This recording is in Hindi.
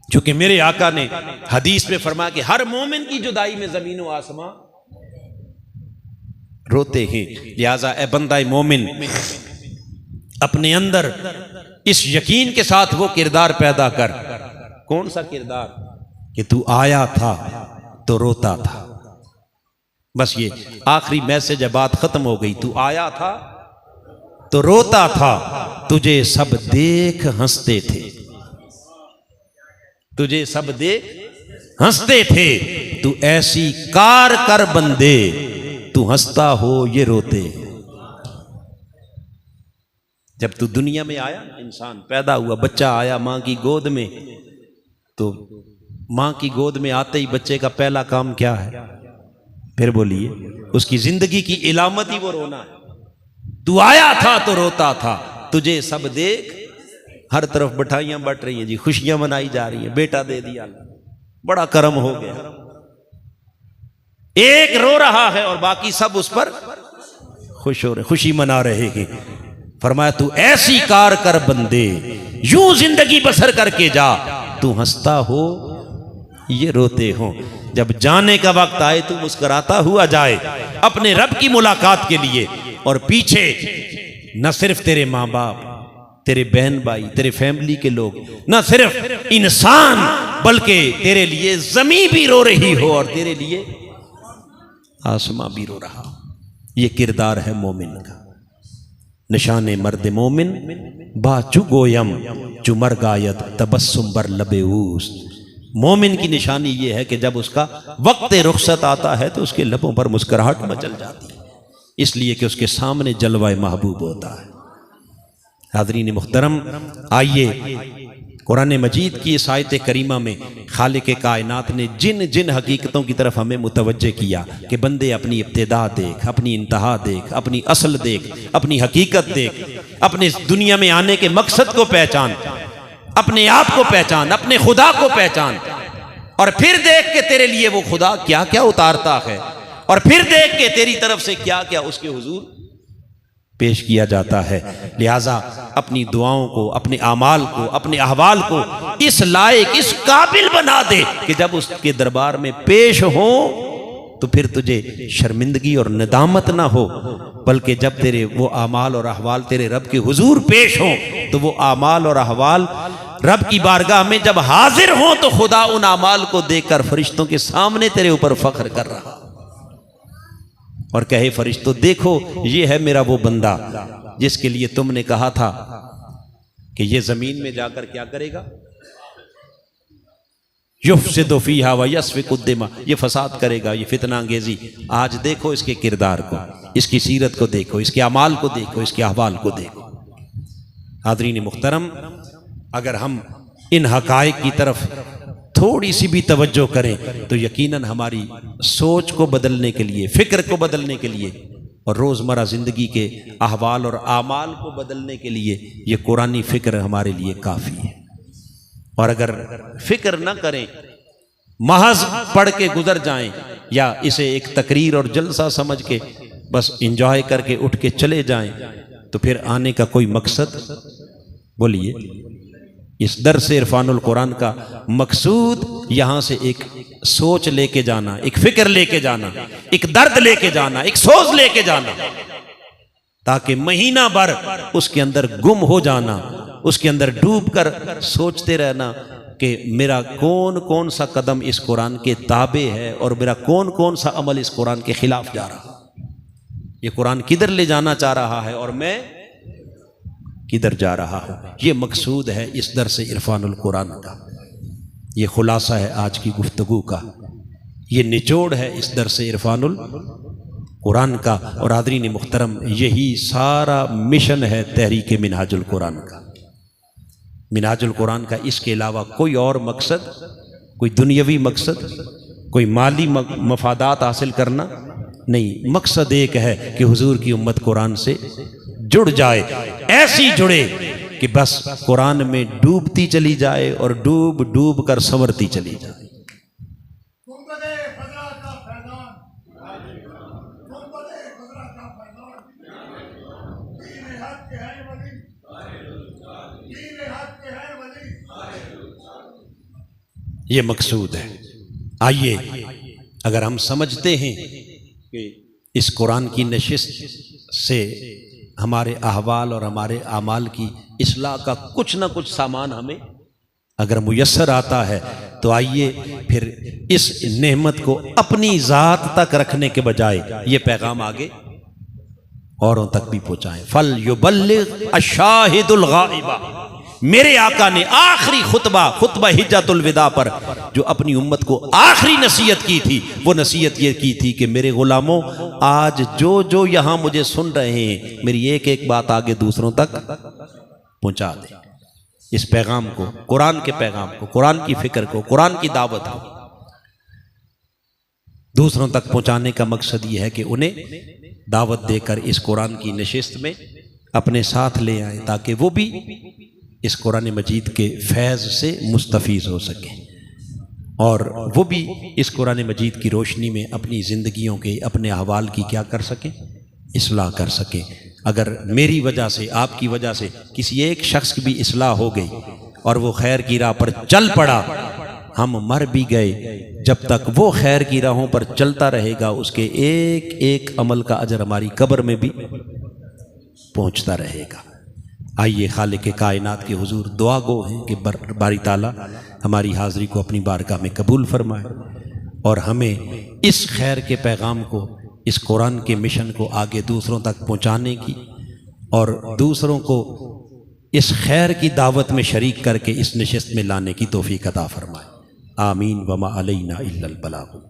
चूंकि मेरे आका ने हदीस में फरमाया कि हर मोमिन की जुदाई में जमीन व आसमां रोते हैं। लिहाजा ए बंदा मोमिन अपने अंदर इस यकीन के साथ वो किरदार पैदा कर। कौन सा किरदार? कि तू आया था तो रोता था। बस ये आखिरी मैसेज है, बात खत्म हो गई। तू आया था तो रोता था, तुझे सब देख हंसते थे, तुझे सब देख हंसते थे। तू ऐसी कार कर बंदे, तू हंसता हो ये रोते। जब तू दुनिया में आया, इंसान पैदा हुआ, बच्चा आया मां की गोद में, तो मां की गोद में आते ही बच्चे का पहला काम क्या है? फिर बोलिए। उसकी जिंदगी की इलामत ही वो रोना है। तू आया था तो रोता था, तुझे सब देख, हर तरफ मिठाइयां बट रही हैं जी, खुशियां मनाई जा रही हैं, बेटा दे दिया, बड़ा करम हो गया। एक रो रहा है और बाकी सब उस पर खुश हो रहे, खुशी मना रहे हैं। फरमाया तू ऐसी कार कर बंदे, यूं जिंदगी बसर करके जा, तू हंसता हो ये रोते हो। जब जाने का वक्त आए तू मुस्कुराता हुआ जाए अपने रब की मुलाकात के लिए, और पीछे न सिर्फ तेरे माँ बाप, तेरे बहन भाई, तेरे फैमिली के लोग, न सिर्फ इंसान बल्कि तेरे लिए जमीन भी रो रही हो और तेरे लिए आसमां भी रो रहा। ये किरदार है मोमिन का। निशाने मर्द मोमिन बाचु गोयम चुमर गायत तबस्सुम बर लबेऊस। मोमिन की निशानी ये है कि जब उसका वक्त रुखसत आता है तो उसके लबों पर मुस्कुराहट मचल जाती है, इसलिए कि उसके सामने जलवाए महबूब होता है। हाज़रीन मुहतरम, आइए कुरान मजीद की इस आयत करीमा में खालिक कायनात ने जिन जिन हकीकतों की तरफ हमें मुतवज्जे किया कि बंदे अपनी इब्तिदा देख, अपनी इंतहा देख, अपनी असल देख, अपनी हकीकत देख, अपने दुनिया में आने के मकसद को पहचान, अपने आप को पहचान, अपने खुदा को पहचान, और फिर देख के तेरे लिए वो खुदा क्या क्या उतारता है, और फिर देख के तेरी तरफ से क्या क्या उसके हुजूर पेश किया जाता है। लिहाजा अपनी दुआओं को, अपने आमाल को, अपने अहवाल को इस लायक, इस काबिल बना दे कि जब उसके दरबार में पेश हो तो फिर तुझे शर्मिंदगी और नदामत ना हो, बल्कि जब तेरे वो आमाल और अहवाल तेरे रब के हुजूर पेश हो तो वो आमाल और अहवाल रब की बारगाह में जब हाजिर हो तो खुदा उन आमाल को देखकर फरिश्तों के सामने तेरे ऊपर फख्र कर रहा और कहे फरिश्तों देखो ये है मेरा वो बंदा जिसके लिए तुमने कहा था कि ये जमीन में जाकर क्या करेगा, युफ्सिदु फीहा व यस्फिकु दिमा, ये फसाद करेगा, ये फितना अंगेजी। आज देखो इसके किरदार को, इसकी सीरत को देखो, इसके अमाल को देखो, इसके अहवाल को देखो। हाज़रीन मुहतरम, अगर हम इन हकायक की तरफ थोड़ी सी भी तवज्जो करें तो यकीनन हमारी सोच को बदलने के लिए, फिक्र को बदलने के लिए और रोज़मर्रा ज़िंदगी के अहवाल और आमाल को बदलने के लिए ये कुरानी फ़िक्र हमारे लिए काफ़ी है। और अगर फ़िक्र न करें, महज पढ़ के गुजर जाएं या इसे एक तकरीर और जलसा समझ के बस इंजॉय करके उठ के चले जाएं, तो फिर आने का कोई मकसद, बोलिए। इस दर्स इरफानुल कुरान का मकसूद यहाँ से एक सोच लेके जाना, एक फिक्र लेके जाना, एक दर्द लेके जाना, एक सोच लेके जाना, ताकि महीना भर उसके अंदर गुम हो जाना, उसके अंदर डूब कर सोचते रहना कि मेरा कौन कौन सा कदम इस कुरान के ताबे है और मेरा कौन कौन सा अमल इस कुरान के खिलाफ जा रहा, ये कुरान किधर ले जाना चाह रहा है और मैं किधर जा रहा हूँ। ये मकसूद है इस दर्स इरफानुल कुरान का, ये खुलासा है आज की गुफ्तगू का, ये निचोड़ है इस दर्स इरफानुल कुरान का। और हाज़रीन मुहतरम, यही सारा मिशन है तहरीक मिनहाजुल कुरान का। मिनहाजुल कुरान का इसके अलावा कोई और मकसद, कोई दुनियावी मकसद, कोई माली मफादात हासिल करना नहीं। मकसद एक है कि हुजूर की उम्मत कुरान से जुड़ जाए, ऐसी जुड़े कि बस कुरान में डूबती चली जाए और डूब डूब कर संवरती चली जाए। ये मकसूद है। आइए, अगर हम समझते हैं कि इस कुरान की नशिस्त से हमारे अहवाल और हमारे आमाल की इस्लाह का कुछ ना कुछ सामान हमें अगर मुयस्सर आता है, तो आइए फिर इस नेमत को अपनी ज़ात तक रखने के बजाय ये पैगाम आगे औरों तक भी पहुँचाएं। फल युबल्लिग अशाहिदुल गाइबा, मेरे आका ने आखिरी खुतबा हिज्जतुल विदा पर जो अपनी उम्मत को आखिरी नसीहत की थी, वो नसीहत ये की थी कि मेरे गुलामों, आज जो जो यहाँ मुझे सुन रहे हैं, मेरी एक एक बात आगे दूसरों तक पहुँचा दें। इस पैगाम को, कुरान के पैगाम को, कुरान की फिक्र को, कुरान की दावत को दूसरों तक पहुँचाने का मकसद ये है कि उन्हें दावत देकर इस कुरान की नशिस्त में अपने साथ ले आए, ताकि वो भी इस कुरान मजीद के फैज़ से मुस्तफ़ीज़ हो सके और वो भी इस कुरान मजीद की रोशनी में अपनी ज़िंदगियों के, अपने अहवाल की क्या कर सकें, इस्लाह कर सकें। अगर मेरी वजह से, आपकी वजह से किसी एक शख्स की भी इस्लाह हो गई और वो खैर की राह पर चल पड़ा, हम मर भी गए, जब तक वो खैर की राहों पर चलता रहेगा, उसके एक एक अमल का अजर हमारी कब्र में भी पहुंचता रहेगा। आइए खालिक कायनात के हुजूर दुआ गो हैं कि बारी ताला हमारी हाज़री को अपनी बारगाह में कबूल फरमाए और हमें इस खैर के पैगाम को, इस कुरान के मिशन को आगे दूसरों तक पहुंचाने की और दूसरों को इस खैर की दावत में शरीक करके इस नशिस्त में लाने की तौफीक अता फरमाए। आमीन। वमा अलैना इल्लल बलाग।